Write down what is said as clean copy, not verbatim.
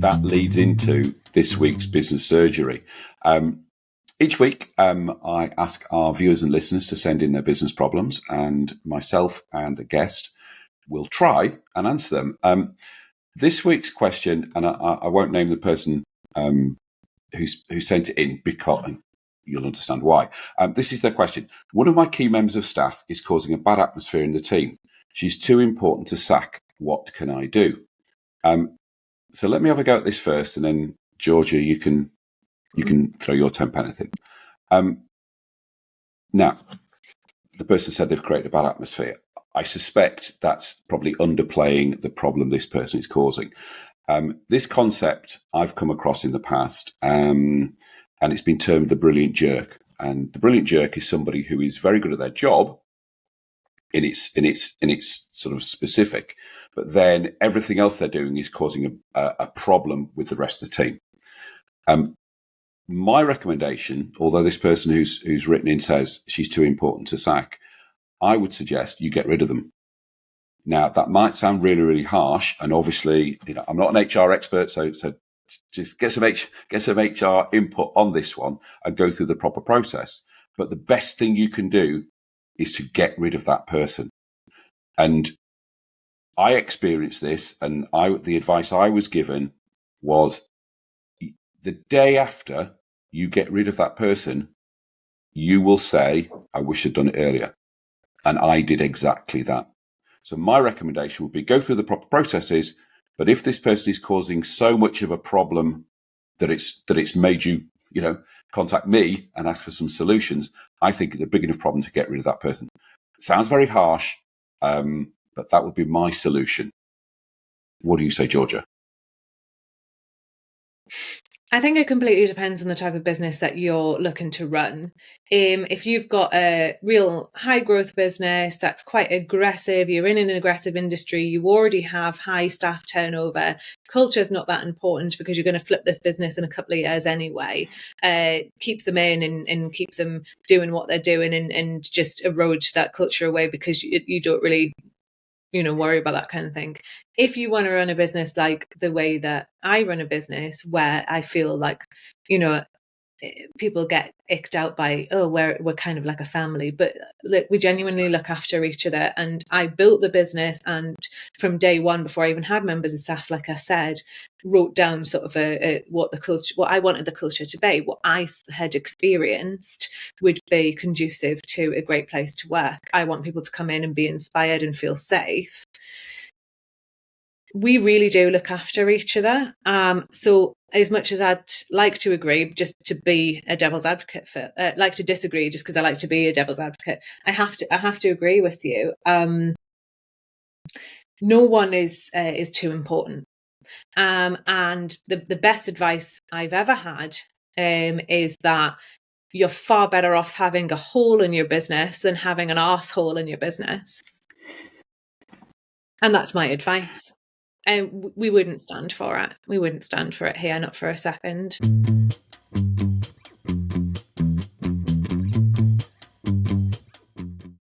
that leads into this week's business surgery. Each week, I ask our viewers and listeners to send in their business problems, and myself and a guest will try and answer them. This week's question, and I won't name the person who sent it in because you'll understand why. This is their question. One of my key members of staff is causing a bad atmosphere in the team. She's too important to sack. What can I do? So let me have a go at this first, and then Georgia, you can throw your 10 anything. Now, the person said they've created a bad atmosphere. I suspect that's probably underplaying the problem this person is causing. This concept I've come across in the past, and it's been termed the brilliant jerk. And the brilliant jerk is somebody who is very good at their job in its sort of specific, but then everything else they're doing is causing a problem with the rest of the team. My recommendation, although this person who's written in says she's too important to sack, I would suggest you get rid of them. Now, that might sound really, really harsh, and obviously, I'm not an HR expert, so just get some HR input on this one and go through the proper process. But the best thing you can do is to get rid of that person. And I experienced this, and the advice I was given was the day after you get rid of that person, you will say, I wish I'd done it earlier. And I did exactly that. So my recommendation would be go through the proper processes, but if this person is causing so much of a problem that it's made you, contact me and ask for some solutions, I think it's a big enough problem to get rid of that person. Sounds very harsh, but that would be my solution. What do you say, Georgia? I think it completely depends on the type of business that you're looking to run. If you've got a real high growth business that's quite aggressive, you're in an aggressive industry, you already have high staff turnover, culture is not that important because you're going to flip this business in a couple of years anyway. Keep them in and keep them doing what they're doing and just erode that culture away because you don't really worry about that kind of thing. If you want to run a business like the way that I run a business, where I feel like, people get icked out by, we're kind of like a family, but we genuinely look after each other. And I built the business, and from day one, before I even had members of staff, like I said, wrote down sort of what I wanted the culture to be, what I had experienced would be conducive to a great place to work. I want people to come in and be inspired and feel safe. We really do look after each other. So as much as I'd like to agree, just to be a devil's advocate like to disagree just because I like to be a devil's advocate, I have to agree with you. No one is too important. And the best advice I've ever had is that you're far better off having a hole in your business than having an arsehole in your business. And that's my advice. And we wouldn't stand for it. We wouldn't stand for it here, not for a second.